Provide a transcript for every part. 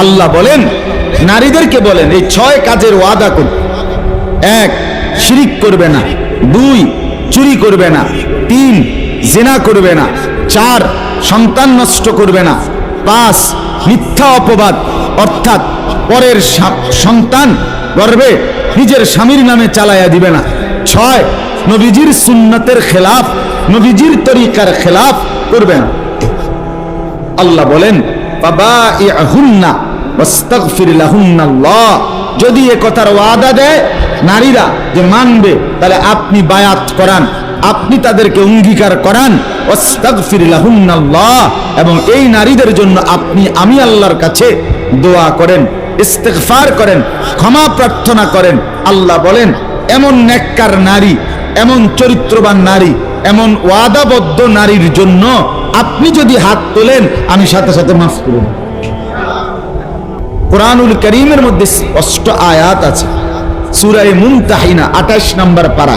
আল্লাহ বলেন, নারীদেরকে বলেন এই 6 কাজের ওয়াদা করুন। 1, শিরিক করবে না। 2, চুরি করবে না। 3, জিনা করবে না। 4, সন্তান নষ্ট করবে না। 5, মিথ্যা অপবাদ অর্থাৎ পরের সন্তান গর্ভে নিজের স্বামীর নামে চালাইয়া দিবে না। 6, নবীজির সুন্নতের খেলাফ, নবীজির তরিকার খেলাফ করবে না। আল্লাহ বলেন, ফাবাইহুন্না ওয়াস্তাগফির লাহুন্নাল্লাহ। যদি এ কথার ওয়াদা দেয় নারীরা যে মানবে, তাহলে আপনি বায়াত করান, আপনি তাদেরকে অঙ্গীকার করান। ওয়াস্তাগফির লাহুন্নাল্লাহ, এবং এই নারীদের জন্য আমি আল্লাহর কাছে দোয়া করেন, ইস্তিগফার করেন, ক্ষমা প্রার্থনা করেন। আল্লাহ বলেন, এমন নেককার নারী, এমন চরিত্রবান নারী, এমন ওয়াদাবদ্ধ নারীর জন্য আপনি যদি হাত তোলেন, আমি সাথে সাথে মাফ করব। কোরআনুল কারীমের মধ্যে স্পষ্ট আয়াত আছে, সূরা মুমতাহিনা 28 নম্বর পারা।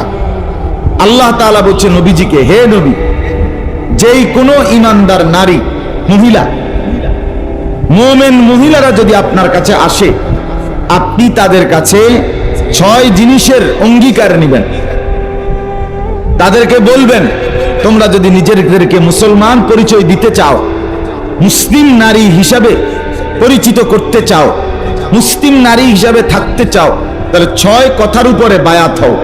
আল্লাহ তাআলা বলছে নবীজিকে, হে নবী, যেই কোনো ঈমানদার নারী, মহিলা, মুমিন মহিলারা যদি আপনার কাছে আসে, আপনি তাদের কাছে 6 জিনিসের অঙ্গীকার নেবেন। তাদেরকে বলবেন, তোমরা যদি নিজেদেরকে মুসলমান পরিচয় দিতে চাও, মুসলিম নারী হিসাবে পরিচিত করতে চাও, মুসলিম নারী হিসাবে থাকতে চাও, তাহলে 6 কথার উপরে বায়াত হও।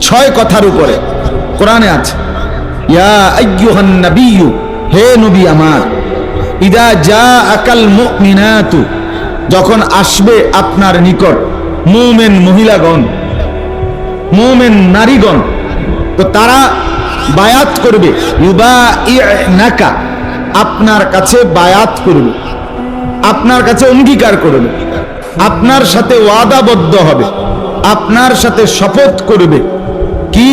6 কথার উপরে কোরআনে আছে, ইয়া আইয়ুহান নাবিয়্যু, হে নবী আমার, ইদা জাআকাল মুমিনাতু, যখন আসবে আপনার নিকট মুমিন মহিলাগণ, মুমিন নারীগণ, তো তারা বায়াত করবে, ইউবাইনাকা, আপনার কাছে বায়াত করবে, আপনার কাছে অঙ্গীকার করবে, আপনার সাথে ওয়াদাবদ্ধ হবে, আপনার সাথে শপথ করবে। কি?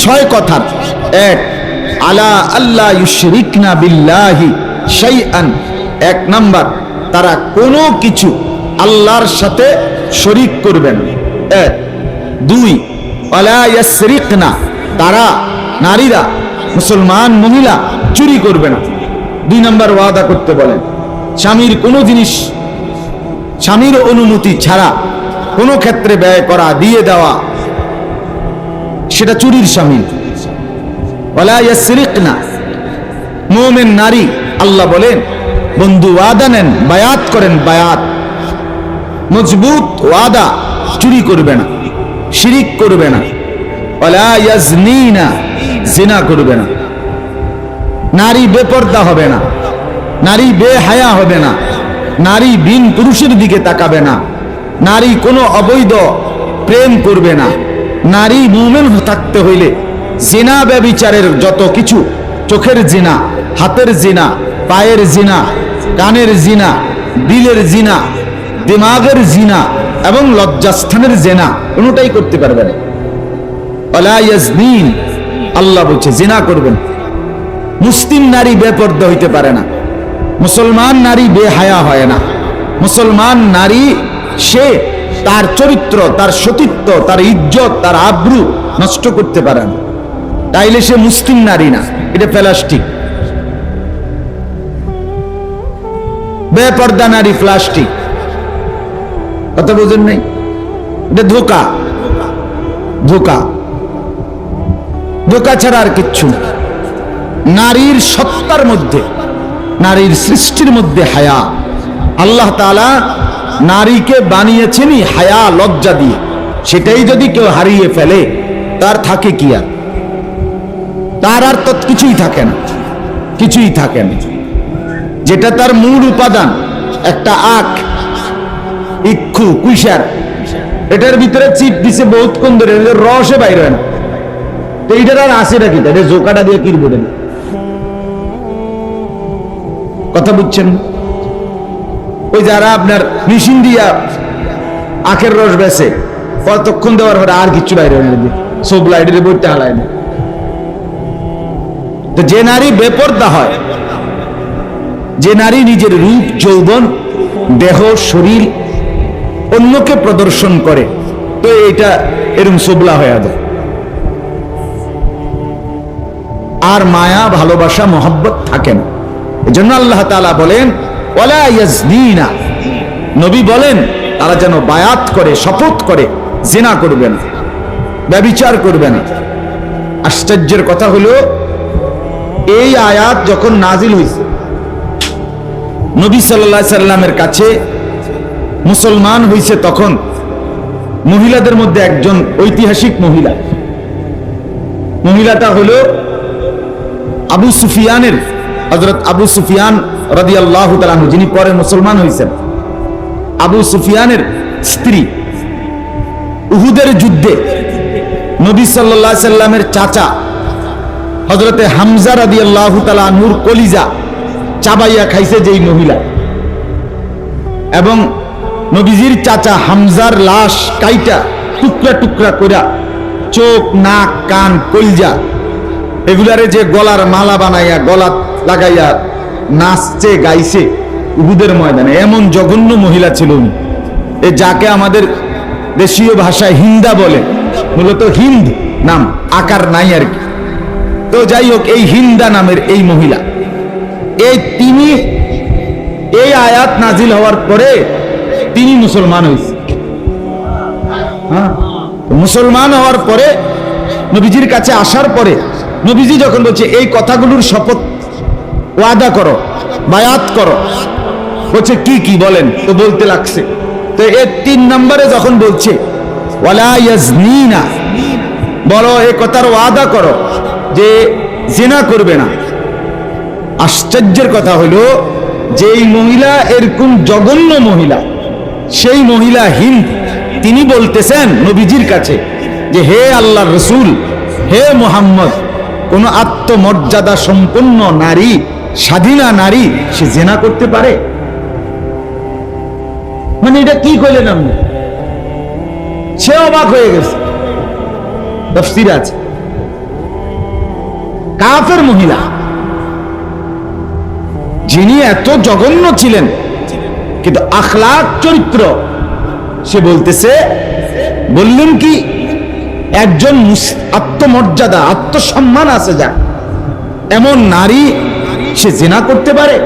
6 কথা। 1, আলা আল্লাহ ইউশরিকনা বিল্লাহি শাইআন, 1 নাম্বার, তারা কোনো কিছু আল্লাহর সাথে শরীক করবেন। 1, 2, ওয়ালা ইয়াসরিকনা, তারা নারীরা, মুসলমান মহিলা চুরি করবে না। 2 নাম্বার ওয়াদা করতে বলেন, স্বামীর কোনো জিনিস স্বামীর অনুমতি ছাড়া কোনো ক্ষেত্রে ব্যয় করা, দিয়ে দেওয়া, সেটা চুরির শামিল। ওয়ালা ইয়াসরিকনা, মুমিন নারী, আল্লাহ বলেন, বন্ধু ওয়াদা নেন, বায়াত করেন, বায়াত মজবুত ওয়াদা, চুরি করবে না, শিরিক করবে না। ওয়ালা ইয়াজনিনা, জিনা করবে না। নারী বেপর্দা হবে না, নারী বেহায়া হবে না, নারী বিন পুরুষের দিকে তাকাবে না, নারী কোনো অবৈধ প্রেম করবে না। নারী মুমিন থাকতে হইলে জিনা ব্যভিচারের যত কিছু, চোখের জিনা, হাতের জিনা, পায়ের জিনা, কানের জিনা, দিলের জিনা, দিমাগের জিনা এবং লজ্জাস্থানের জিনা কোনোটাই করতে পারবে না। ওয়ালা ইয়াজনিন, আল্লাহ বলছে জিনা করবেন। মুসলিম নারী বেপর্দা হইতে পারে না, মুসলমান নারী বেহায়া হয় না। মুসলমান নারী সে তার চরিত্র, তার সতীত্ব, তার ইজ্জত, তার আব্রু নষ্ট করতে পারে না, তাইলে সে মুসলিম নারী না, এটা প্লাস্টিক। বেপর্দা নারী প্লাস্টিক, কথা বুঝেন নাই? এটা ধোঁকা, ধোঁকা, ধোঁকা ছাড়া আর কিচ্ছু না। নারীর সত্তার মধ্যে, নারীর সৃষ্টির মধ্যে হায়া। আল্লাহ তাআলা নারীকে বানিয়েছেনই হায়া, লজ্জা দিয়ে। সেটাই যদি কেউ হারিয়ে ফেলে, তার থাকে কি আর? তার আর তো কিছুই থাকে না, কিছুই থাকে না। যেটা তার মূল উপাদান, একটা আখ, ইক্ষু, কুইশার, এটার ভিতরে চিপ দিছে বহুত কোন ধরে, রসে বাইর হয় না, তো এইটার আর আসে নাকি? এটা জোকাটা দিয়ে কিনবো না। কথা বুঝছেন? ওই যারা আপনার মেশিন দিয়া আখের রস বেছে, কতক্ষণ দেওয়ার পরে আর কিছু বাইরে হয় না, সব লাইটের বইতে হালায় না। তো যে নারী বেপর্দা হয়, যে নারী নিজের রূপ, যৌবন, দেহ, শরীর অন্যকে প্রদর্শন করে, তো এটা এরকম সোবলা হয়ে যায়। আর মায়া, ভালোবাসা, মহব্বত থাকে না। এজন্য আল্লাহ তাআলা বলেন, ওয়ালা ইয়াজনিনা, নবী বলেন তারা যেন বায়াত করে, শপথ করে জিনা করবে না, ব্যভিচার করবে না। আশ্চর্যের কথা হলো এই আয়াত যখন নাজিল হয়েছে, নবী সাল্লাল্লাহু আলাইহি সাল্লামের কাছে মুসলমান হয়েছে তখন মহিলাদের মধ্যে একজন ঐতিহাসিক মহিলাটা হলো আবু সুফিয়ানের, হযরত আবু সুফিয়ান রাদিয়াল্লাহু তাআলা আনহু, যিনি পরে মুসলমান হয়েছেন। আবু সুফিয়ানের স্ত্রী উহুদের যুদ্ধে নবী সাল্লাল্লাহু আলাইহি সাল্লামের চাচা হযরতে হামজা রাদিয়াল্লাহু তাআলা আনহুর কলিজা চাবাইয়া খাইছে যেই মহিলা, এবং নবীজির চাচা হামজার লাশ কাইটা টুকরা টুকরা কইরা চোখ, নাক, কান, কলিজা এগুলারে যে গলার মালা বানাইয়া গলা লাগাইয়া নাচছে গাইছে উহুদের ময়দানে, এমন জঘন্য মহিলা ছিল উনি। এ যাকে আমাদের দেশীয় ভাষায় হিন্দা বলে, মূলত হিন্দ নাম, আকার নাই আর কি। তো যাই হোক, এই হিন্দা নামের এই মহিলা, তিনি এই আয়াত নাজিল হওয়ার পরে তিনি মুসলমান হয়েছে। মুসলমান হওয়ার পরে নবীজির কাছে আসার পরে নবীজি যখন বলছে এই কথাগুলোর শপথ ওয়াদা করো, বায়াত করো, বলছে কি কি বলেন, তো বলতে লাগছে। তো এর 3 নম্বরে যখন বলছে ওয়ালা ইয়াজনিনা, বলো এই কথার ওয়াদা করো যে জিনা করবে না। আশ্চর্যের কথা হলো যে এই মহিলা এরকম জঘন্য মহিলা, সেই মহিলা হিন্দ, তিনি বলতেছেন নবীজির কাছে যে হে আল্লাহর রাসূল, হে মুহাম্মদ, কোন আত্মমর্যাদা সম্পন্ন নারী, স্বাধীনা নারী সে জিনা করতে পারে? মানে এটা কি কইলেন আপনি? সে অবাক হয়ে গেছে। তাফসীর আছে, কাফের মহিলা যিনি এত জঘন্য ছিলেন কিন্তু আখলাক চরিত্র, সে বলতেছে, বললেন কি একজন আত্মমর্যাদা, আত্মসম্মান আছে যা, এমন নারী সে জিনা করতে পারে,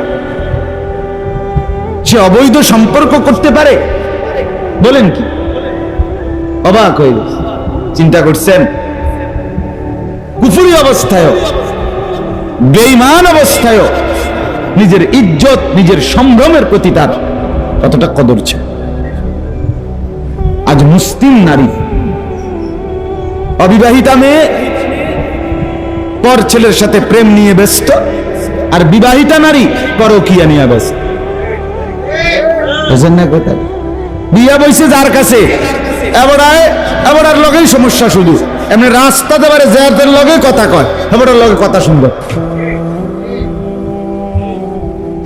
সে অবৈধ সম্পর্ক করতে পারে? বলেন কি? অবাক হয়ে গেছে। চিন্তা করছেন কুফরি অবস্থায়, বেঈমান অবস্থায় নিজের ইজ্জত, নিজের সম্ভ্রমের প্রতি তার কতটা কদর ছিল। আজ মুসলিম নারী, অবিবাহিতা মেয়ে পর ছেলের সাথে প্রেম নিয়ে ব্যস্ত, আর বিবাহিতা নারী পরকীয়া নিয়ে ব্যস্ত। বিয়া বইছে যার কাছে, এবার লগেই সমস্যা, শুধু এমনি রাস্তাতে পারে যাদের লগে কথা কয়, এবার লগে কথা শুনবে।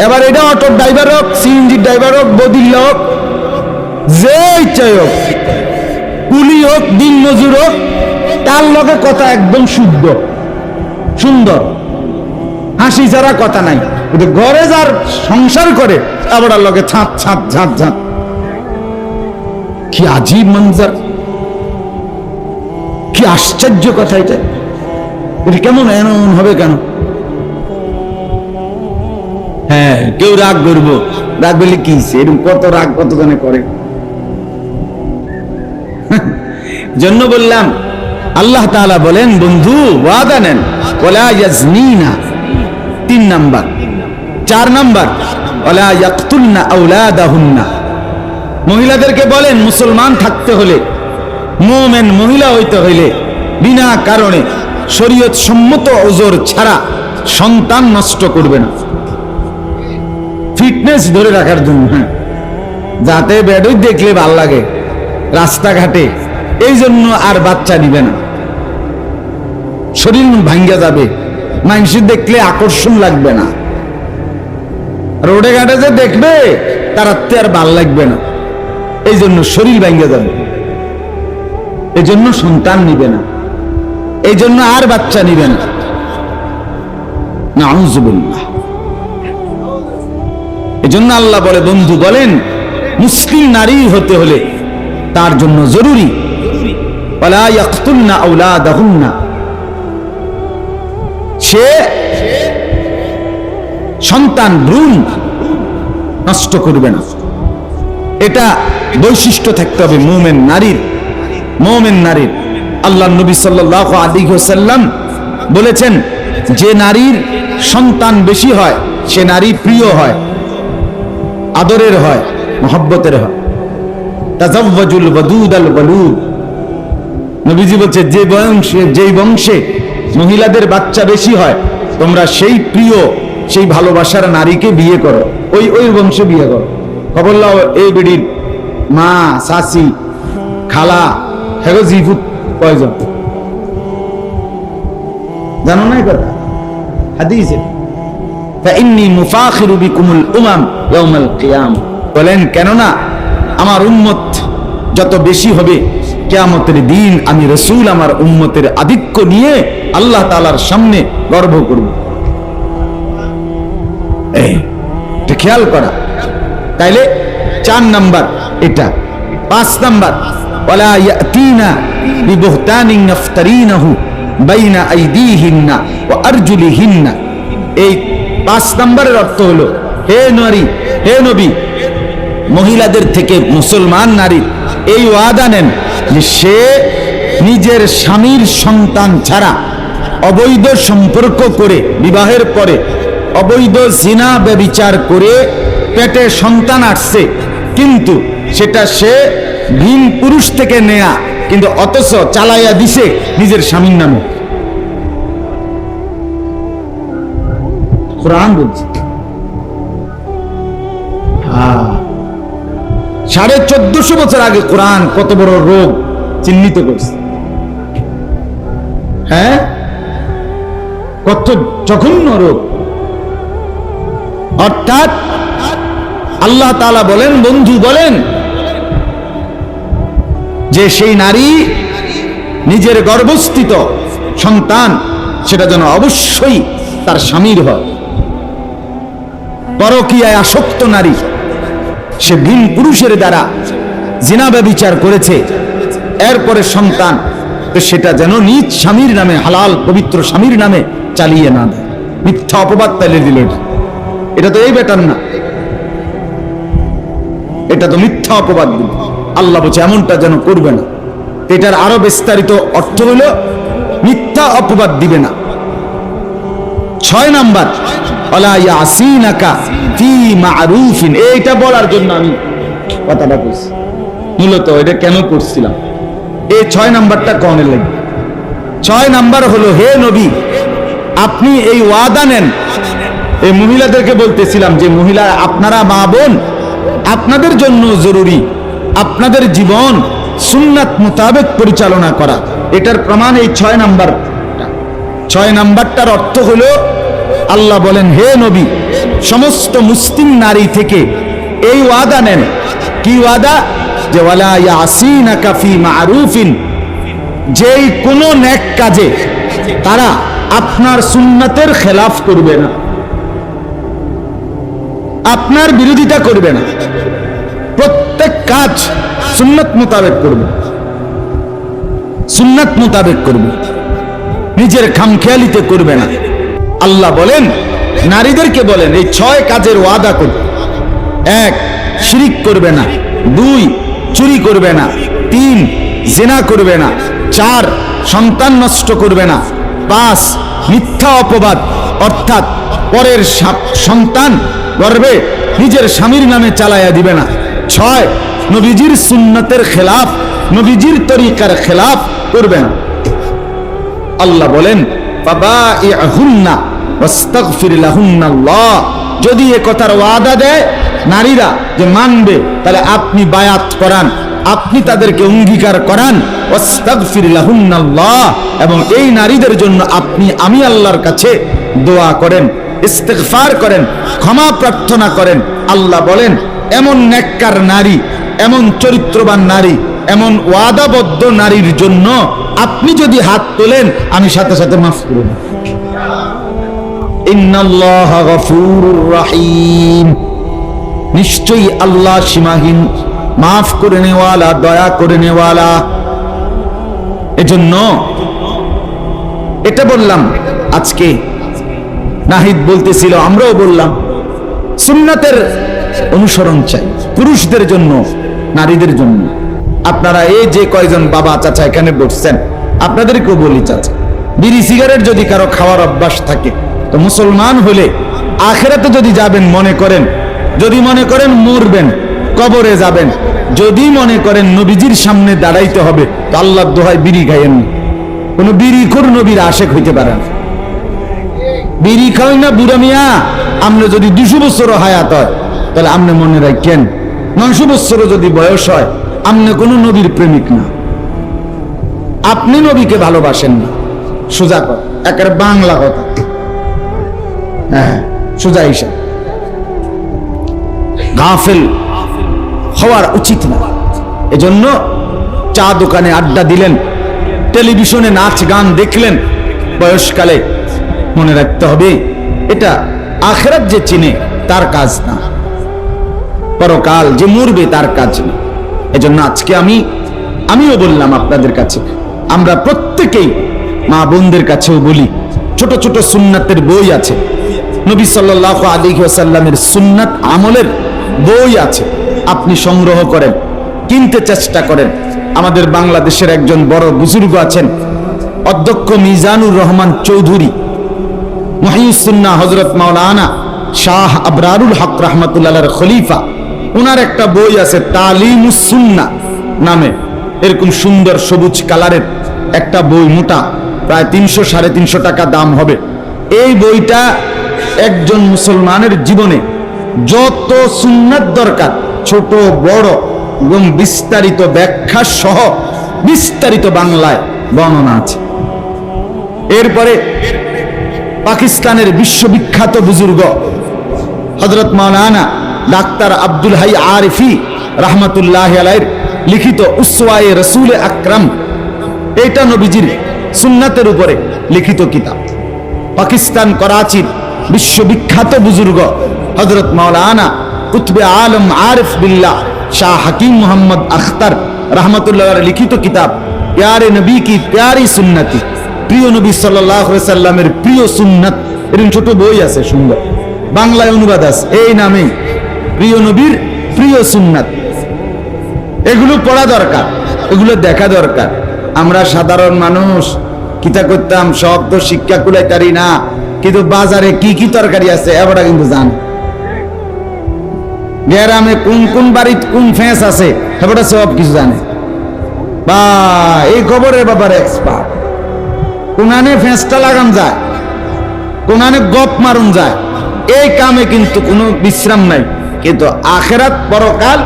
এবার এটা অটোর ড্রাইভার হোক, সিএনজি ড্রাইভার হোক, বদিল হোক, যে ইচ্ছাই হোক, কুলি হোক, দিন মজুর হোক, তার লগে কথা একদম শুদ্ধ, সুন্দর, হাসি ছাড়া কথা নাই। কিন্তু ঘরে যার সংসার করে আবার লগে ছাঁত ছাঁত ঝাঁত ঝাঁত। কি আজীব মঞ্জার, কি আশ্চর্য কথা এটা! কেমন এমন হবে কেন? হ্যাঁ, কেউ রাগ করবো, রাগ বলে কি, এরকম কত রাগ কত জনে করে। জন্য বললাম আল্লাহ তাআলা বলেন, বন্ধু ওয়াদা নেন, ওয়ালা ইয়াজনিনা 3 নাম্বার। 4 নাম্বার ওয়ালা ইয়াকতুলনা আওলাদাহুন্না, মহিলাদেরকে বলেন মুসলমান থাকতে হলে, মুমিন মহিলা হইতে হইলে বিনা কারণে শরীয়ত সম্মত ওজর ছাড়া সন্তান নষ্ট করবে না, ফিটনেস ধরে রাখার জন্য। হ্যাঁ, যাতে বেডই দেখলে ভাল লাগে রাস্তাঘাটে, এই জন্য আর বাচ্চা নিবে না, শরীর ভাঙ্গা যাবে, মানুষ দেখলে আকর্ষণ লাগবে না, রোডে ঘাটে যে দেখবে তার আর ভাল লাগবে না, এই জন্য শরীর ভাঙ্গা যাবে, এই জন্য সন্তান নিবে না, এই জন্য আর বাচ্চা নিবে না। নাউযুবিল্লাহ। এই জন্য আল্লাহ বলে, বন্ধু বলেন মুসলিম নারী হতে হলে তার জন্য জরুরি ওয়ালা ইয়াকতুলনা আওলাদাহুন্না, সে সন্তান ভ্রূণ নষ্ট করবে না। এটা বৈশিষ্ট্য থাকতে হবে মুমিন নারীর। আল্লাহ নবী সাল্লাল্লাহু আলাইহি ওয়াসাল্লাম বলেছেন, যে নারীর সন্তান বেশি হয় সে নারী প্রিয় হয়, আদরের হয়, মহব্বতের হয়। তাজাওয়াজুল ওয়াদুদাল ওয়ালুদ, নবীজি বলছে যেই বংশে মহিলাদের বাচ্চা বেশি হয় তোমরা সেই প্রিয়, সেই ভালোবাসার নারীকে বিয়ে করো, ওই বংশে বিয়ে করো। খবর লাও এই বিড়ির মা, শাশি, খালা, হেগো জিফুত কয়জন জানো না? কথা হাদিসে ফাইন্নী মুফাখিরু বিকুমুল উমাম ইয়াউমাল কিয়ামah, বলেন কেননা আমার উম্মত যত বেশি হবে কিয়ামতের দিন আমি রাসূল আমার উম্মতের আধিক্য নিয়ে আল্লাহ তাআলার সামনে গর্ব করব। এটা খেয়াল করা। তাইলে 4 নাম্বার এটা। 5 নাম্বার ওয়ালা ইয়াতিনা বিবুহতানিন নাফতারিনাহু বাইনা আইদিহিন্না ওয়া আরজুলিহিন্না। এই 5 নাম্বারের অর্থ হলো, হে নারী, হে নবী, মহিলাদের থেকে মুসলমান নারী এই ওয়াদা নেন যে সে নিজের স্বামীর সন্তান ছাড়া অবৈধ সম্পর্ক করে, বিবাহের পরে অবৈধ জিনা ব্যভিচার করে পেটে সন্তান আসছে, কিন্তু সেটা সে ভিন পুরুষ থেকে নেয়া, কিন্তু অথচ চালাইয়া দিছে নিজের স্বামীর নামে। কোরআন বলছে। 1450 বছর আগে কোরআন কত বড় রোগ চিহ্নিত করছে। হ্যাঁ, কত জঘন্য রোগ। অর্থাৎ আল্লাহ তাআলা বলেন, বন্ধু বলেন যে সেই নারী নিজের গর্ভস্থিত সন্তান সেটা যেন অবশ্যই তার স্বামীর হয়। পরকীয়ায় আসক্ত নারী, সে ভিন পুরুষের দ্বারা জিনা ব্যভিচার করেছে, এরপরে সন্তান, তো সেটা যেন নিজ স্বামীর নামে, হালাল পবিত্র স্বামীর নামে চালিয়ে না দেয়। মিথ্যা অপবাদ তাইলে দিল। এটা তো এই বেটার না, এটা তো মিথ্যা অপবাদ দিল। আল্লাহ বলছে এমনটা যেন করবে না। এটার আরো বিস্তারিত অর্থ হলো মিথ্যা অপবাদ দিবে না। 6 নাম্বার ওয়ালা ইয়াসিনাকা ফি মা'রুফিন। এইটা বলার জন্য আমি কথাটা কইছি, মূলত এটা কেন করছিলাম, এই 6 নাম্বারটা কোনের লাগবে। 6 নাম্বার হলো, হে নবী আপনি এই ওয়াদা নেন। এই মহিলাদেরকে বলতেছিলাম যে মহিলা, আপনারা মা বোন, আপনাদের জন্য জরুরি আপনাদের জীবন সুন্নাত মোতাবেক পরিচালনা করা। এটার প্রমাণ এই 6 নাম্বার। 6 নাম্বারটার অর্থ হলো, আল্লাহ বলেন, হে নবী সমস্ত মুসলিম নারী থেকে এই ওয়াদা নেন। কি ওয়াদা? যে ওয়ালা ইয়াসিনাকা ফি মা'রুফিন, যেই কোনো নেক কাজে তারা আপনার সুন্নাতের খেলাফ করবে না, আপনার বিরোধিতা করবে না, প্রত্যেক কাজ সুন্নাত মোতাবেক করবে, সুন্নাত মোতাবেক করবে, নিজের খামখেয়ালিতে করবে না। আল্লাহ বলেন, নারীদেরকে বলেন এই 6 কাজের ওয়াদা করবে। 1 শিরিক করবে না, 2 চুরি করবে না, 3 জিনা করবে না, 4 সন্তান নষ্ট করবে না, 5 মিথ্যা অপবাদ অর্থাৎ পরের সন্তান গর্ভে নিজের স্বামীর নামে চালাইয়া দিবে না, 6 নবীজির সুন্নতের খেলাফ, নবীজির তরিকার খেলাফ করবে না। আল্লাহ বলেন, ফাবাইহুন্না ওয়াস্তাগফির লাহুন্নাল্লাহ। যদি এ কথার ওয়াদা দেয় নারীরা যে মানবে, তাহলে আপনি বায়াত করান, আপনি তাদেরকে অঙ্গীকার করান, ওয়াস্তাগফির লাহুন্নাল্লাহ, এবং এই নারীদের জন্য আমি আল্লাহর কাছে দোয়া করেন, ইস্তিগফার করেন, ক্ষমা প্রার্থনা করেন। আল্লাহ বলেন, এমন নেককার নারী, এমন চরিত্রবান নারী, এমন ওয়াদাবদ্ধ নারীর জন্য আপনি যদি হাত তোলেন আমি সাথে সাথে মাফ করব। ইন্নাল্লাহা গফুরুর রহিম, নিশ্চয়ই আল্লাহ সীমাহীন মাফ করে নেওয়ালা, দয়া করে নেওয়ালা। এজন্য এটা বললাম। আজকে নাহিদ বলতেছিল, আমরাও বললাম, সুন্নাতের অনুসরণ চাই, পুরুষদের জন্য, নারীদের জন্য। আপনারা এই যে কয়জন বাবা চাচা এখানে বসছেন, আপনাদেরকেও বলি চাচা, বিড়ি সিগারেট যদি কারো খাওয়ার অভ্যাস থাকে, তো মুসলমান হলে আখেরাতে যদি যাবেন যদি মনে করেন মরবেন, কবরে যাবেন, যদি মনে করেন নবীজির সামনে দাঁড়াইতে হবে, তো আল্লাহর দোহাই বিড়ি খাইয়েন না। কোন বিড়িখোর নবীর আশেক হইতে পারে না। বিড়ি খাওয়াই না বুড়া মিয়া, আপনি যদি 200 বছরও হায়াত হয়, তাহলে আপনি মনে রাখেন 900 বছরও যদি বয়স হয়, আপনি কোন নবীর প্রেমিক না, আপনি নবীকে ভালোবাসেন না। সোজা কথা, একেবারে বাংলা কথা, হ্যাঁ সোজা হিসাব। গাফেল হওয়ার উচিত না। এজন্য চা দোকানে আড্ডা দিলেন, টেলিভিশনে নাচ গান দেখলেন, বয়সকালে মনে রাখতে হবে এটা আখিরাত যে চিনে তার কাজ না, পরকাল যে মরবে তার কাজ না। এজন্য আজকে আমিও বললাম আপনাদের কাছে, আমরা প্রত্যেকেই মা বোনদের কাছেও বলি, ছোট ছোট সুন্নাতের বই আছে, নবী সাল্লাল্লাহু আলাইহি ওয়াসাল্লামের সুন্নাত আমলের বই আছে, আপনি সংগ্রহ করেন, কিনতে চেষ্টা করেন। আমাদের বাংলাদেশের একজন বড় বুজুর্গ আছেন, অধ্যক্ষ মিজানুর রহমান চৌধুরী, মুহিউস সুন্নাহ হযরত মাওলানা শাহ আবরারুল হক রাহমাতুল্লাহর খলিফা, ওনার একটা বই আছে তালিমুস সুন্নাহ নামে, এরকম সুন্দর সবুজ কালারের একটা বই, মোটা, প্রায় 300-350 টাকা দাম হবে। এই বইটা একজন মুসলমানের জীবনে যত সুন্নাত দরকার, ছোট বড় এবং বিস্তারিত ব্যাখ্যা সহ বিস্তারিত বাংলায় বর্ণনা আছে। এরপরে পাকিস্তানের বিশ্ববিখ্যাত বুজুর্গ হযরত মাওলানা ডাক্তার আব্দুল হাই আরিফি রাহমাতুল্লাহি আলাইহির লিখিত উসওয়ায়ে রাসূল আকরাম, এটা নবীজির সুন্নাতের উপরে লিখিত কিতাব। পাকিস্তান করাচির বিশ্ববিখ্যাত বুজুর্গ হযরত মাওলানা কুতবে আলম আরিফ বিল্লাহ শাহ হাকিম মোহাম্মদ আখতার রাহমাতুল্লাহ লিখিত কিতাব প্যারে নবী কি প্যারি সুন্নতি, প্রিয় নবী সাল্লাল্লাহু আলাইহি সাল্লামের প্রিয় সুন্নাত, এরকম ছোট বই আছে, সুন্দর বাংলায় অনুবাদ আছে এই নামে, প্রিয় নবীর প্রিয় সুন্নাত। এগুলো পড়া দরকার, এগুলো দেখা দরকার। আমরা সাধারণ মানুষ কিতা করতাম, সব তো শিক্ষা কুলাইতারি না, কিন্তু বাজারে কি কি তরকারি আছে এবারটা কিন্তু জান, গ্রামে কোন কোন বাড়িতে কোন ফেঁস আছে এবারটা সব কিছু জানে। বা এই খবরের ব্যাপারে এক্সপার্ট। কোনানে ফেঁসটা লাগান যায়, কোনানে গপ মারুন যায়, এই কামে কিন্তু কোনো বিশ্রাম নাই। কিন্তু আখেরাত পরকাল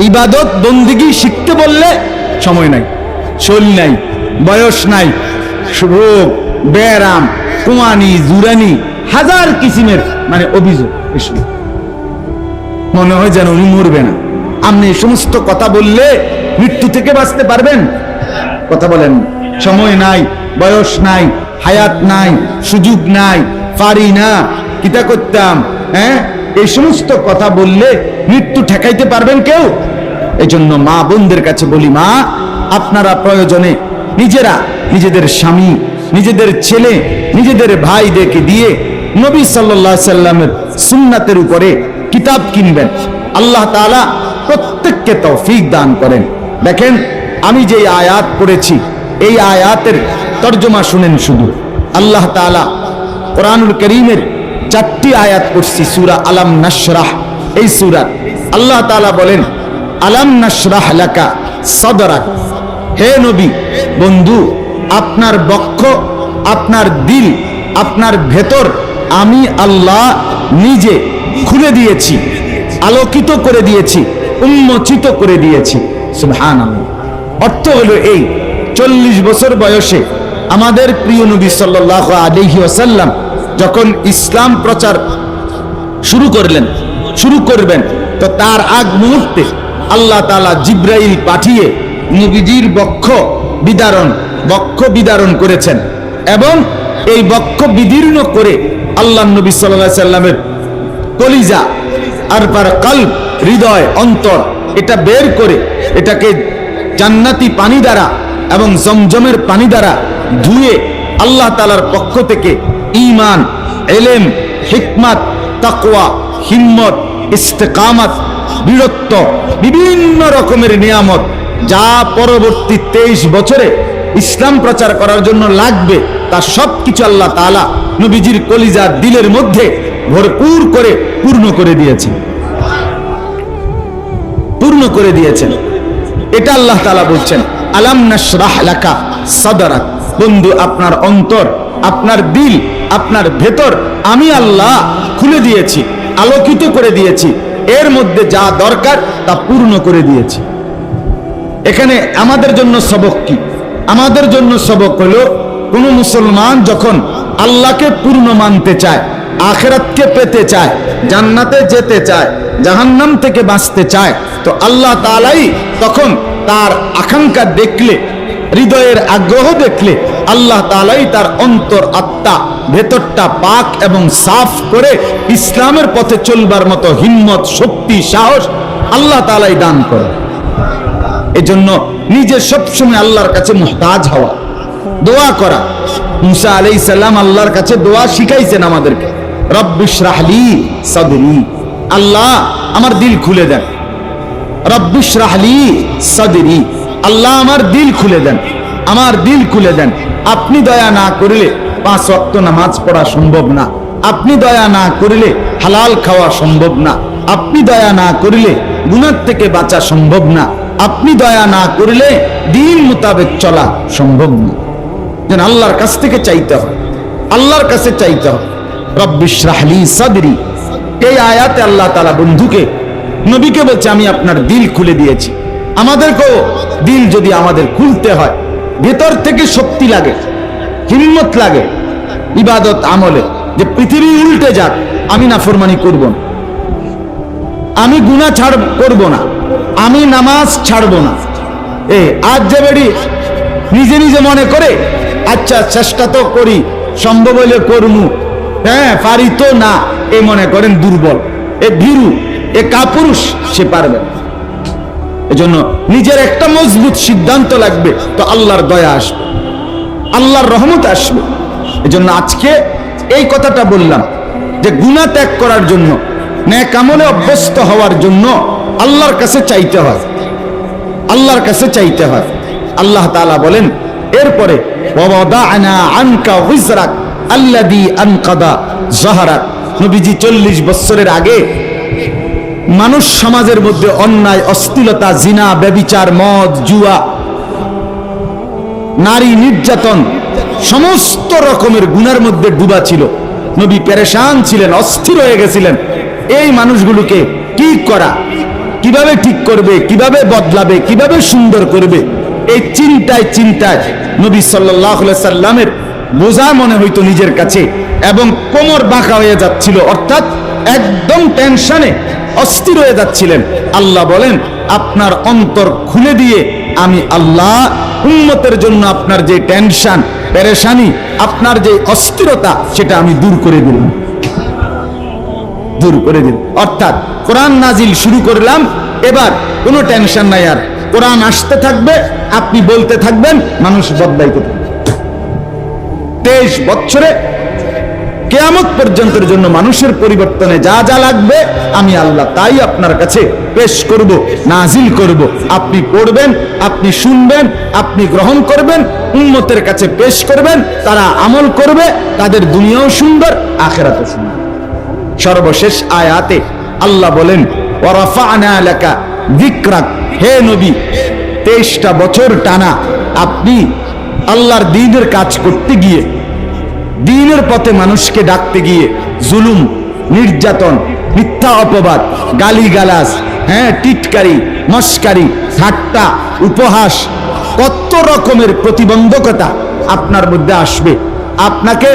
ইবাদত বন্দিগি শিখতে বললে সময় নাই, শরীর নাই, বয়স নাই, রোগ ব্যারাম, কুমানি জুরানি, হাজার কিসিমের মানে অভিযোগ এসব। মনে হয় যেন উনি মরবে না। আপনি এই সমস্ত কথা বললে মৃত্যু থেকে বাঁচতে পারবেন? কথা বলেন, সময় নাই, বয়স নাই, হায়াত নাই, সুযোগ নাই, পারি না, কিতা করতাম, হ্যাঁ, এই সমস্ত কথা বললে মৃত্যু ঠেকাইতে পারবেন কেউ? এই জন্য মা বোনদের কাছে বলি, মা আপনারা প্রয়োজনে নিজেরা নিজেদের স্বামী, নিজেদের ছেলে, নিজেদের ভাইদেরকে দিয়ে নবী সাল্লাল্লাহু আলাইহি সাল্লামের সুন্নাতের উপরে কিতাব কিনবেন। আল্লাহ তাআলা প্রত্যেককে তৌফিক দান করেন। দেখেন, আমি যে আয়াত পড়েছি এই আয়াতের তরজমা শুনেন শুধু। আল্লাহ তাআলা কোরআনুল কারীমের 4টি আয়াত পড়ছি, সূরা আলাম নাশরাহ, এই সূরা আল্লাহ তাআলা বলেন, আলাম নাশরাহ লাকা সাদরাক, হে নবী বন্ধু, আপনার বক্ষ, আপনার দিল, আপনার ভেতর আমি আল্লাহ নিজে খুলে দিয়েছি, আলোকিত করে দিয়েছি, উন্মোচিত করে দিয়েছি। সুবহানাল্লাহ। অর্থ হলো এই, 40 বছর বয়সে আমাদের প্রিয় নবী সাল্লাল্লাহু আলাইহি ওয়াসাল্লাম যখন ইসলাম প্রচার শুরু করবেন, তো তার আগ মুহূর্তে আল্লাহ তাআলা জিবরাইল পাঠিয়ে নবীজির বক্ষ বিদারণ করেছেন, এবং এই বক্ষ বিদীর্ণ করে আল্লাহ নবী সাল্লাল্লাহু আলাইহি সাল্লামের কলিজা আর পার কলব, হৃদয়, অন্তর, এটা বের করে এটাকে জান্নাতি পানি দ্বারা এবং জমজমের পানি দ্বারা ধুয়ে আল্লাহ তাআলার পক্ষ থেকে ঈমান, ইলম, হিকমত, তাকওয়া, হিম্মত, ইস্তেকামত, বীরত্ব, বিভিন্ন রকমের নিয়ামত যা পরবর্তী 23 বছরে ইসলাম প্রচার করার জন্য লাগবে, তা সবকিছু আল্লাহ তাআলা নবীজির কলিজার দিলের মধ্যে ভরপুর করে পূর্ণ করে দিয়েছেন, পূর্ণ করে দিয়েছেন। এটা আল্লাহ তাআলা বলছেন, আলাম নাশরাহ লাকা সাদরাক। বন্ধু, আপনার অন্তর, আপনার দিল, আপনার ভেতর আমি আল্লাহ খুলে দিয়েছি, আলোকিত করে দিয়েছি, এর মধ্যে যা দরকার তা পূর্ণ করে দিয়েছি। এখানে আমাদের জন্য সবক কি? আমাদের জন্য সবক হলো, কোন মুসলমান যখন আল্লাহকে পূর্ণ মানতে চায়, আখিরাতকে পেতে চায়, জান্নাতে যেতে চায়, জাহান্নাম থেকে বাঁচতে চায়, তো আল্লাহ তাআলাই তখন তার আকাঙ্ক্ষা দেখলে, হৃদয়ের আগ্রহ দেখলে আল্লাহ তাআলাই তার অন্তর, আত্মা, ভেতরটা পাক এবং সাফ করে ইসলামের পথে চলবার মতো হিম্মত, শক্তি, সাহস আল্লাহ তাআলাই দান করে। এজন্য নিজে সবসময় আল্লাহর কাছে মুহতাজ হওয়া, দোয়া করা। মুসা আলাইহিস সালাম আল্লাহর কাছে দোয়া শিখাইছেন আমাদেরকে, রব্বিশরাহ লি সাদরি, আল্লাহ আমার দিল খুলে দেন। রব্বিশরাহ লি সাদরি, আল্লাহ আমার দিল খুলে দেন, আমার দিল খুলে দেন। আপনি দয়া না করলে 5 ওয়াক্ত নামাজ পড়া সম্ভব না, আপনি দয়া না করলে হালাল খাওয়া সম্ভব না, আপনি দয়া না করলে গুনাহ থেকে বাঁচা সম্ভব না, আপনি দয়া না করলে দিন মোতাবেক চলা সম্ভব না। যেন আল্লাহর কাছ থেকে চাইতে হয়, আল্লাহর কাছে চাইতে হয়। রব্বিশরাহ লি সাদরি, এই আয়াতে আল্লাহ তাআলা বন্ধুকে, নবীকে বলছে, আমি আপনার দিল খুলে দিয়েছি। আমাদেরকেও দিল যদি আমাদের খুলতে হয়, ভেতর থেকে শক্তি লাগে, হিম্মত লাগে ইবাদত আমলে, যে পৃথিবী উল্টে যাক, আমি নাফরমানি করব না, আমি গুনাহ করব না, আমি নামাজ ছাড়ব না। আজ যে বেড়ি নিজে নিজে মনে করে, আচ্ছা চেষ্টা তো করি, সম্ভব হইলে করমু, হ্যাঁ পারি তো না, এ মনে করেন দুর্বল, এ ভীরু, এ কাপুরুষ, সে পারবে না। এজন্য নিজের একটা মজবুত সিদ্ধান্ত লাগবে, তো আল্লাহর দয়া আসবে, আল্লাহর রহমত আসবে। এজন্য আজকে এই কথাটা বললাম যে গুনাহ ত্যাগ করার জন্য, নেক আমলে অভ্যস্ত হওয়ার জন্য আল্লাহর কাছে চাইতে হয়, আল্লাহর কাছে চাইতে হয়। আল্লাহ তাআলা বলেন এরপরে, ওয়াদা'না আনকা উযরাক আল্লাযী আনকাদা যাহরাক। নবীজি 40 বছরের আগে মানুষ সমাজের মধ্যে অন্যায়, অশ্লীলতা, জিনা, ব্যভিচার, মদ, জুয়া, নারী নির্যাতন, সমস্ত রকমের গুনার মধ্যে ডুবা ছিল। নবী পেরেশান ছিলেন, অস্থির হয়ে গেছিলেন। এই মানুষগুলোকে কি করা, কিভাবে ঠিক করবে, কিভাবে বদলাবে, কিভাবে সুন্দর করবে, এই চিন্তায় চিন্তায় নবী সাল্লাল্লাহু আলাইহি সাল্লামের বোঝা মনে হইতো নিজের কাছে, এবং কোমর বাঁকা হয়ে যাচ্ছিল, অর্থাৎ একদম টেনশনে অস্থির হয়ে যাচ্ছিলেন। আল্লাহ বলেন, আপনার অন্তর খুলে দিয়ে আমি আল্লাহ উম্মতের জন্য আপনার যে টেনশন, পেরেশানি, আপনার যে অস্থিরতা, সেটা আমি দূর করে দিলাম, দূর করে দিন। অর্থাৎ কোরআন নাজিল শুরু করলাম, এবার কোনো টেনশন নাই, আর কোরআন আসতে থাকবে, আপনি বলতে থাকবেন, মানুষ বদলাইতে থাকবে। 23 বছরে কিয়ামত পর্যন্তের জন্য মানুষের পরিবর্তনে যা যা লাগবে আমি আল্লাহ তাই আপনার কাছে পেশ করব, নাজিল করব। আপনি পড়বেন, আপনি শুনবেন, আপনি গ্রহণ করবেন, উম্মতের কাছে পেশ করবেন, তারা আমল করবে, তাদের দুনিয়াও সুন্দর, আখিরাতও সুন্দর। সর্বশেষ আয়াতে আল্লাহ বলেন, ওয়ারাফা'না লাকা যিকরাক। হে নবী, 23টা বছর টানা আপনি আল্লাহর দ্বীনের কাজ করতে গিয়ে, দ্বীনের পথে মানুষকে ডাকতে গিয়ে জুলুম, নির্যাতন, মিথ্যা অপবাদ, গালিগালাজ, টিটকারি, মস্কারি, ঠাট্টা, উপহাস, কত রকমের প্রতিবন্ধকতা আপনার মধ্যে আসবে। আপনাকে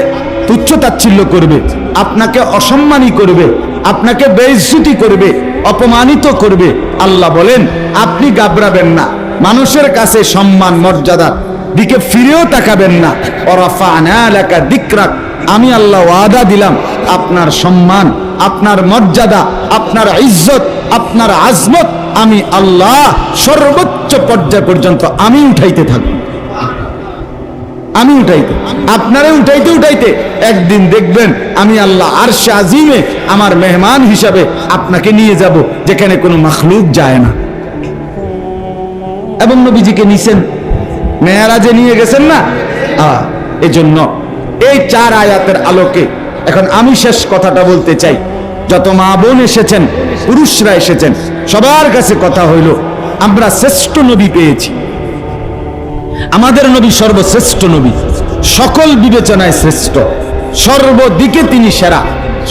তুচ্ছ-তাচ্ছিল্য করবে, আপনাকে অসম্মানী করবে, আপনাকে বেইজ্জতি করবে, অপমানিত করবে। আল্লাহ বলেন, আপনি ঘাবড়াবেন না, মানুষের কাছে সম্মান মর্যাদা দিকে ফিরেও তাকাবেন না। ওয়ারাফা'না লাকা যিকরাক, আমি আল্লাহ ওয়াদা দিলাম আপনার সম্মান, আপনার মর্যাদা, আপনার ইজ্জত, আপনার আজমত আমি আল্লাহ সর্বোচ্চ পর্যায় পর্যন্ত আমি উঠাইতে থাকব, আমি উঠাইতে, আপনারে উঠাইতে উঠাইতে একদিন দেখবেন আমি আল্লাহ আরশে আজিমে আমার মেহমান হিসাবে আপনাকে নিয়ে যাব, যেখানে কোনো মাখলুক যায় না। এবং নবীজিকে নিছেন, মেরাজে নিয়ে গেছেন না। এজন্য এই 4 আয়াতের আলোকে এখন আমি শেষ কথাটা বলতে চাই। যত মা বোন এসেছেন, পুরুষরা এসেছেন, সবার কাছে কথা হইল, আমরা শ্রেষ্ঠ নবী পেয়েছি। আমাদের নবী সর্বশ্রেষ্ঠ নবী, সকল বিবেচনায় শ্রেষ্ঠ, সর্বদিকে তিনি সেরা,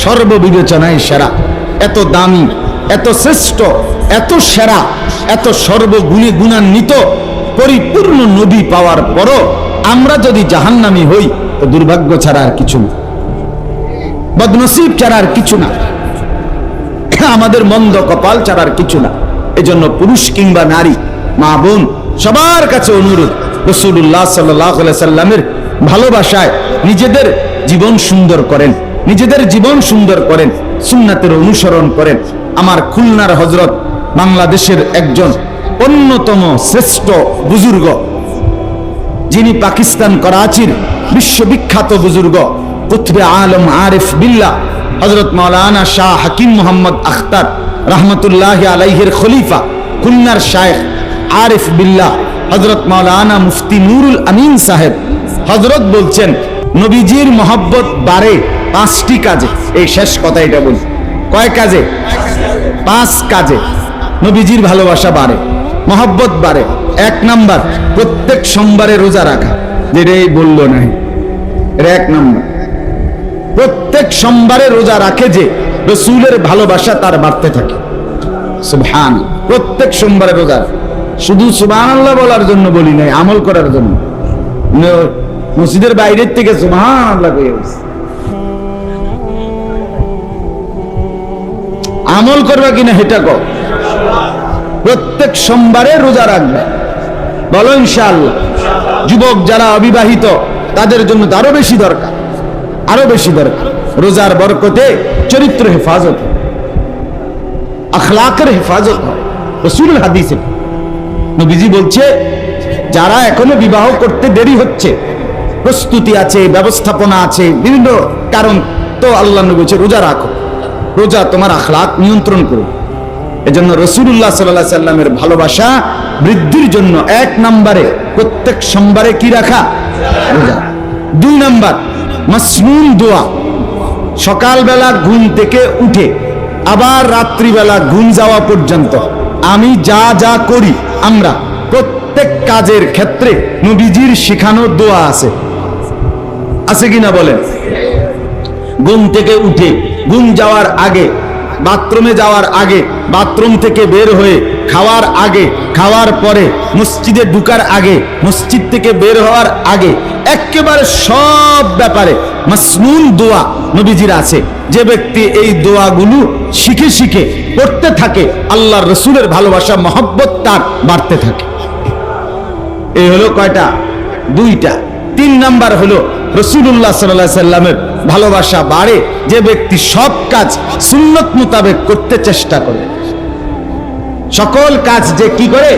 সর্ববিবেচনায় সেরা। এত দামি, এত শ্রেষ্ঠ, এত সেরা, এত সর্বগুণে গুণান্বিত পরিপূর্ণ নবী পাওয়ার পরও আমরা যদি জাহান্নামী হই, তো দুর্ভাগ্য ছাড়া আর কিছু না, বদনসিব ছাড়া আর কিছু না, আমাদের মন্দ কপাল ছাড়া আর কিছু না। এজন্য পুরুষ কিংবা নারী, মা বোন, সবার কাছে অনুরোধ, রাসূলুল্লাহ সাল্লাল্লাহু আলাইহি সাল্লামের ভালোবাসায় নিজেদের জীবন সুন্দর করেন, নিজেদের জীবন সুন্দর করেন, সুন্নাতের অনুসরণ করেন। আমার খুলনার হযরত, বাংলাদেশের একজন অন্যতম শ্রেষ্ঠ বুজুর্গ, যিনি পাকিস্তান করাচির বিশ্ববিখ্যাত বুজুর্গ, কুতবে আলম আরিফ বিল্লাহ হযরত মাওলানা শাহ হাকিম মোহাম্মদ আখতার রহমতুল্লাহ আলাইহির খলিফা, খুলনার শায়েখ আরিফ বিল্লাহ হযরত মাওলানা মুফতি নুরুল আমিন সাহেব হযরত বলছেন, নবীজির মহব্বত বাড়ে 5টি কাজে। এই শেষ কথা এটা বলি, কয় কাজে? 5 কাজে নবীজির ভালোবাসা বাড়ে, মহব্বত বাড়ে। 1 নাম্বার, প্রত্যেক সোমবারে রোজা রাখা, যেটাই বললো নাই, এটা 1 নাম্বার। প্রত্যেক সোমবারে রোজা রাখে যে, রাসূলের ভালোবাসা তার বাড়তে থাকে। সুবহান, প্রত্যেক সোমবারে রোজা, শুধু সুবহানাল্লাহ বলার জন্য বলি নাই, আমল করার জন্য। মসজিদের বাইরের থেকে সুবহানাল্লাহ কইয়া বলছি, আমল করবা কিনা সেটা কও। প্রত্যেক সোমবারে রোজা রাখবে, বলো ইনশাআল্লাহ। যুবক যারা অবিবাহিত, তাদের জন্য আরো বেশি দরকার, আরো বেশি দরকার। রোজার বরকতে চরিত্র হেফাজত, আখলাকের হেফাজত হয়। রাসূলুল হাদিসে নবীজি বলছে, যারা এখনো বিবাহ করতে দেরি হচ্ছে, প্রস্তুতি আছে, ব্যবস্থাপনা আছে, বিভিন্ন কারণ, তো আল্লাহ নবী বলছে রোজা রাখো, রোজা তোমার আখলাক নিয়ন্ত্রণ করো। এজন্য রাসূলুল্লাহ সাল্লাল্লাহু আলাইহি সাল্লামের ভালোবাসা বৃদ্ধির জন্য 1 নম্বরে প্রত্যেক সোমবারে কি রাখা? রোজা। 2 নম্বর, মাসনুন দোয়া। সকালবেলা ঘুম থেকে উঠে আবার রাত্রিবেলা ঘুম যাওয়া পর্যন্ত আমি যা যা করি, আমরা প্রত্যেক কাজের ক্ষেত্রে নবীজির শেখানো দোয়া আছে, আছে কিনা বলেন? ঘুম থেকে উঠে, ঘুম যাওয়ার আগে, বাথরুমে যাওয়ার আগে, বাথরুম থেকে বের হয়ে, খাওয়ার আগে, খাওয়ার পরে, মসজিদে ঢুকার আগে, মসজিদ থেকে বের হওয়ার আগে, একেবারে সব ব্যাপারে মাসনুন দোয়া নবীজির আছে। যে ব্যক্তি এই দোয়াগুলো শিখে শিখে পড়তে থাকে, আল্লাহর রাসূলের ভালোবাসা, মহব্বত তার বাড়তে থাকে। এই হলো কয়টা? 2টা। 3 নাম্বার হলো রাসূলুল্লাহ সাল্লাল্লাহু আলাইহি সাল্লামের ভালোবাসা বাড়ে যে ব্যক্তি সব কাজ সুন্নত মোতাবেক করতে চেষ্টা করে। সকল কাজ যে কি করে?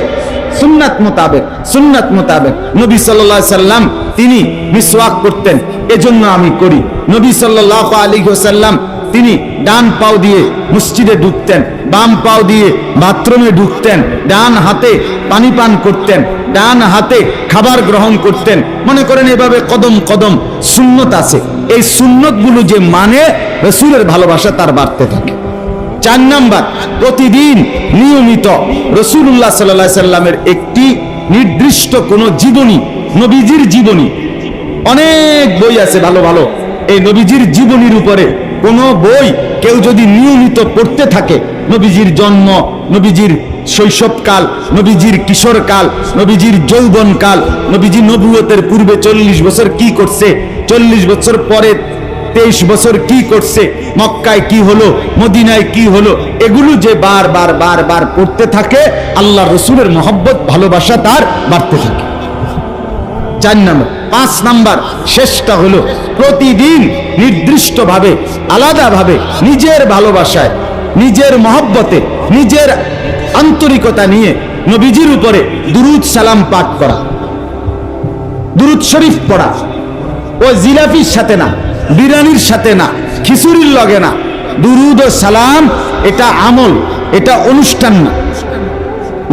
সুন্নাত মোতাবেক, সুন্নাত মোতাবেক। নবী সাল্লাল্লাহু আলাইহি সাল্লাম তিনি মিসওয়াক করতেন, এজন্য আমি করি। নবী সাল্লাল্লাহু আলাইহি ওয়াসাল্লাম তিনি ডান পাও দিয়ে মসজিদে ঢুকতেন, বাম পাও দিয়ে বাথরুমে ঢুকতেন, ডান হাতে পানি পান করতেন, ডান হাতে খাবার গ্রহণ করতেন। মনে করেন এভাবে কদম কদম সুন্নত আছে। এই সুন্নতগুলো যে মানে, রাসূলের ভালোবাসা তার বাড়তে থাকে। 4 নাম্বার, প্রতিদিন নিয়মিত রাসূলুল্লাহ সাল্লাল্লাহু আলাইহি সাল্লামের একটি নির্দিষ্ট কোন জীবনী, নবীজির জীবনী, অনেক বই আছে ভালো ভালো, এই নবীজির জীবনীর উপরে কোন বই কেউ যদি নিয়মিত পড়তে থাকে, নবীজির জন্ম, নবীজির শৈশবকাল, নবীজির কিশোরকাল, নবীজির যৌবনকাল, নবীজি নবুয়তের পূর্বে 40 বছর কি করছে, 40 বছর পরে 23 বছর কি করছে, মক্কায় কি হলো, মদিনায় কি হলো, এগুলো যে বারবার বারবার পড়তে থাকে, আল্লাহ রাসূলের মহব্বত, ভালোবাসা তার বাড়তে থাকে। 4 নম্বর। 5 নাম্বার, শেষটা হলো প্রতিদিন নির্দিষ্টভাবে, আলাদাভাবে নিজের ভালোবাসায়, নিজের মহব্বতে, নিজের আন্তরিকতা নিয়ে নবীজির উপরে দুরূদ সালাম পাঠ করা। দুরূদ শরীফ পড়া, ও জিলাপির সাথে না, বিরিয়ানির সাথে না, খিচুড়ির লগে না। দুরুদ ও সালাম এটা আমল, এটা অনুষ্ঠান না।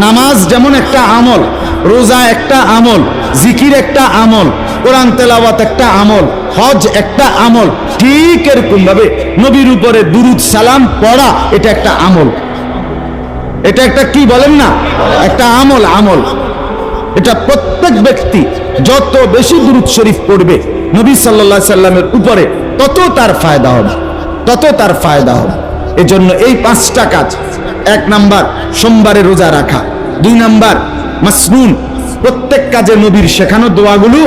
নামাজ যেমন একটা আমল, রোজা একটা আমল, জিকির একটা আমল, কোরআন তেলাওয়াত একটা আমল, হজ একটা আমল, ঠিক এরকম ভাবে নবীর উপরে দুরুদ সালাম পড়া এটা একটা আমল। এটা একটা কি বলেন না, একটা আমল। আমল এটা প্রত্যেক ব্যক্তি যত বেশি দুরুদ শরীফ পড়বে নবী সাল্লাল্লাহু আলাইহি সাল্লামের উপরে, তত তার ফায়দা হবে, তত তার ফায়দা হবে। এজন্য এই 5টা কাজ: 1 নাম্বার সোমবারে রোজা রাখা, 2 নাম্বার মাসনুন প্রত্যেক কাজে নবীর শেখানো দোয়াগুলো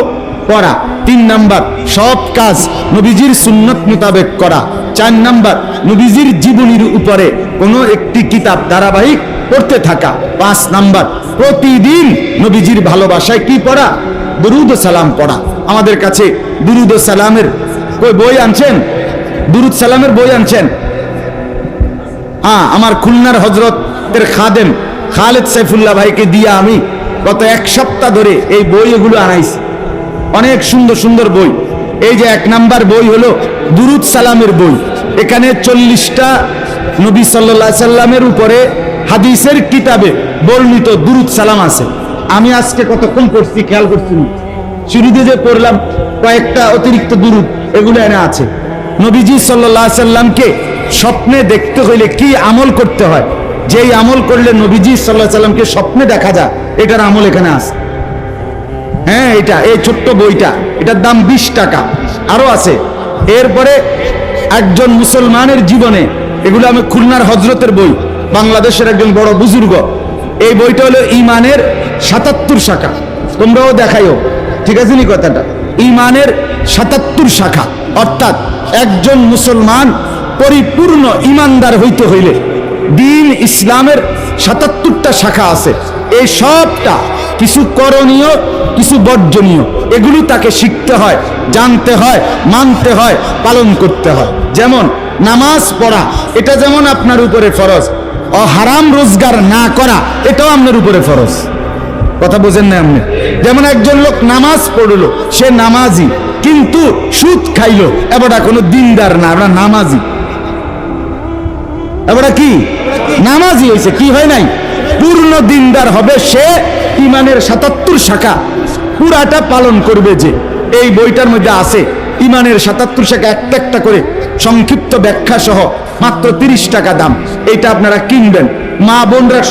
পড়া, 3 নাম্বার সব কাজ নবীজির সুন্নত মোতাবেক করা, 4 নাম্বার নবীজির জীবনীর উপরে কোনো একটি কিতাব ধারাবাহিক পড়তে থাকা, 5 নাম্বার প্রতিদিন নবীজির ভালোবাসায় কি পড়া, দুরুদ ও সালাম পড়া। আমাদের কাছে দুরুদ ও সালামের কই বই আনছেন? দুরুদ সালামের বই আনছেন? হ্যাঁ, আমার খুলনার হযরতের খাদেম খালেদ সাইফুল্লাহ ভাইকে দিয়ে আমি গত 1 সপ্তাহ ধরে এই বই এগুলো আনাইছি। অনেক সুন্দর সুন্দর বই। এই যে 1 নাম্বার বই হলো দুরুদ সালামের বই। এখানে 40টা নবী সাল্লাল্লাহু আলাইহি সাল্লামের উপরে হাদিসের কিতাবে বর্ণিত দুরুদ সালাম আছে। আমি আজকে কতক্ষণ পড়ছি খেয়াল করছি না, শুরুতে যে পড়লাম কয়েকটা অতিরিক্ত দুরুদ এগুলো এনে আছে। নবীজি সাল্লাল্লাহু আলাইহি সাল্লামকে স্বপ্নে দেখতে হইলে কি আমল করতে হয়, যেই আমল করলে নবীজি সাল্লাল্লাহু আলাইহি সাল্লামকে স্বপ্নে দেখা যায়, এটার আমল এখানে আছে। হ্যাঁ, এটা এই ছোট্ট বইটা, এটার দাম 20 টাকা। আরো আছে। এরপরে একজন মুসলমানের জীবনে, এগুলো আমি খুলনার হযরতের বই, বাংলাদেশের একজন বড় বুজুর্গ। এই বইটা হলো ইমানের 77 শাখা। তোমরাও দেখাইও, ঠিক আছে নি কথাটা? ইমানের 77 শাখা, অর্থাৎ একজন মুসলমান পরিপূর্ণ ইমানদার হইতে হইলে দ্বীন ইসলামের 77টা শাখা আছে। এই সবটা কিছু করণীয়, কিছু বর্জনীয়, এগুলো তাকে শিখতে হয়, জানতে হয়, মানতে হয়, পালন করতে হয়। যেমন নামাজ পড়া, এটা যেমন আপনার উপরে ফরজ, হারাম রোজগার না করা এটাও আপনার উপরে ফরজ। কথা বোঝেন না আপনি? যেমন একজন লোক নামাজ পড়লো, সে নামাজি, কিন্তু সুদ খাইলো, এবার কোনো দিনদার না, আমরা নামাজি। এবার কি নামাজি হয়েছে, কি হয় নাই? পূর্ণ দিনদার হবে সে। ইমানের 77 শাখা পুরাটা পালন করবে। যে এই বইটার মধ্যে আছে ইমানের 77 শাখা, একটা একটা করে সংক্ষিপ্ত ব্যাখ্যা সহ, মাত্র 30 টাকা দাম। এটা আপনারা কিনবেন। মা বোনরা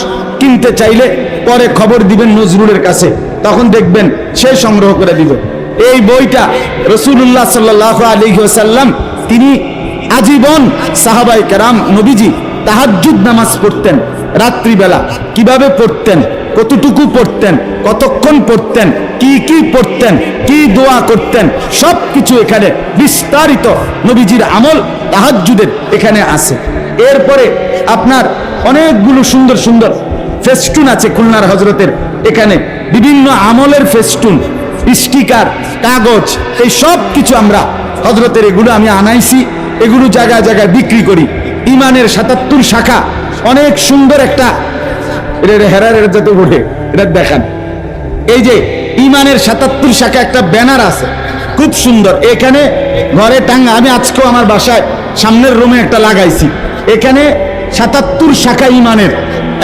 কিনতে চাইলে পরে খবর দিবেন নজরুলের কাছে, তখন দেখবেন সে সংগ্রহ করে দিবে। এই বইটা রাসূলুল্লাহ সাল্লাল্লাহু আলাইহি ওয়াসাল্লাম তিনি আজীবন সাহাবায়ে কেরাম, নবীজি তাহাজ্জুদ নামাজ পড়তেন রাত্রিবেলা, কিভাবে পড়তেন, কতটুকু পড়তেন, কতক্ষণ পড়তেন, কি কি পড়তেন, কি দোয়া করতেন, সবকিছু এখানে বিস্তারিত নবীজির আমল তাহাজ্জুদের এখানে আছে। এরপরে আপনার অনেকগুলো সুন্দর সুন্দর ফেস্টুন আছে খুলনার হযরতের, এখানে বিভিন্ন আমলের ফেস্টুন, স্টিকার, কাগজ, এই সব কিছু আমরা হযরতের এগুলো আমি আনাইছি। এগুলো জায়গায় জায়গায় বিক্রি করি। ইমানের 77 শাখা, অনেক সুন্দর একটা, হেরারের যাতে ওঠে, এটা দেখান। এই যে ইমানের 77 শাখা একটা ব্যানার আছে, খুব সুন্দর। এখানে ঘরে টাঙ্গা, আমি আজকেও আমার বাসায় সামনের রুমে একটা লাগাইছি। এখানে 77 শাখা ইমানের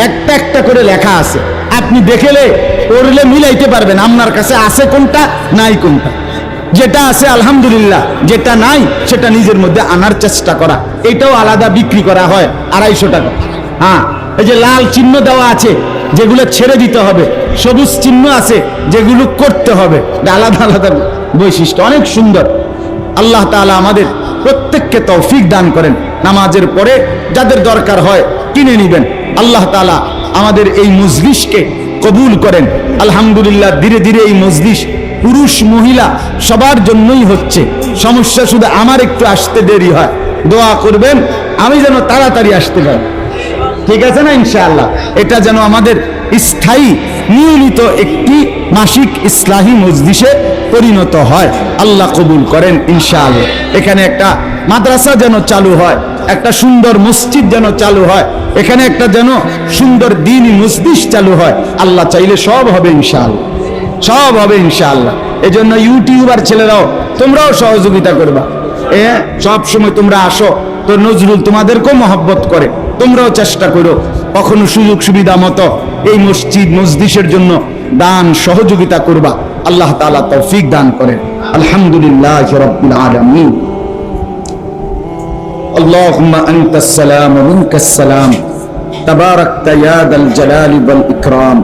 একটা একটা করে লেখা আছে। আপনি দেখলে পড়লে মিলাইতে পারবেন আপনার কাছে আছে কোনটা, নাই কোনটা। যেটা আছে আলহামদুলিল্লাহ, যেটা নাই সেটা নিজের মধ্যে আনার চেষ্টা করা। এটাও আলাদা বিক্রি করা হয় 250 টাকা। হ্যাঁ, এই যে লাল চিহ্ন দেওয়া আছে যেগুলো ছেড়ে দিতে হবে, সবুজ চিহ্ন আছে যেগুলো করতে হবে, আলাদা আলাদা বৈশিষ্ট্য, অনেক সুন্দর। আল্লাহ তাআলা আমাদের প্রত্যেককে তৌফিক দান করেন। নামাজের পরে যাদের দরকার হয় কিনে নেবেন। আল্লাহ তাআলা আমাদের এই মজলিসকে কবুল করেন। আলহামদুলিল্লাহ, ধীরে ধীরে এই মজলিস পুরুষ মহিলা সবার জন্যই হচ্ছে। সমস্যা শুধু আমার একটু আসতে দেরি হয়, দোয়া করবেন আমি যেন তাড়াতাড়ি আসতে পারি, ঠিক আছে না? ইনশাআল্লাহ এটা যেন আমাদের স্থায়ী নিয়মিত একটি মাসিক ইসলাহি মজলিসে পরিণত হয়। আল্লাহ কবুল করেন ইনশাআল্লাহ। এখানে একটা মাদ্রাসা যেন চালু হয়, একটা সুন্দর মসজিদ যেন চালু হয়, এখানে একটা যেন সুন্দর দ্বীনি মজলিস চালু হয়। আল্লাহ চাইলে সব হবে ইনশাআল্লাহ। সব হবে ইনশাআল্লাহ। এজন্য ইউটিউবার ছেলেরাও তোমরাও সহযোগিতা করবা। সব সময় তোমরা আসো, তো নজরুল তোমাদেরকেও মহব্বত করে, তোমরাও চেষ্টা করো কখনো সুযোগ সুবিধা মতো এই মসজিদ মসজিদের জন্য দান সহযোগিতা করবা। আল্লাহ তাআলা তৌফিক দান করেন। আলহামদুলিল্লাহি রাব্বিল আলামিন। আল্লাহুম্মা আনতাস সালাম ওয়া মিনকাস সালাম, তাবারাকতা ইয়া যাল জালালি ওয়াল ইকরাম।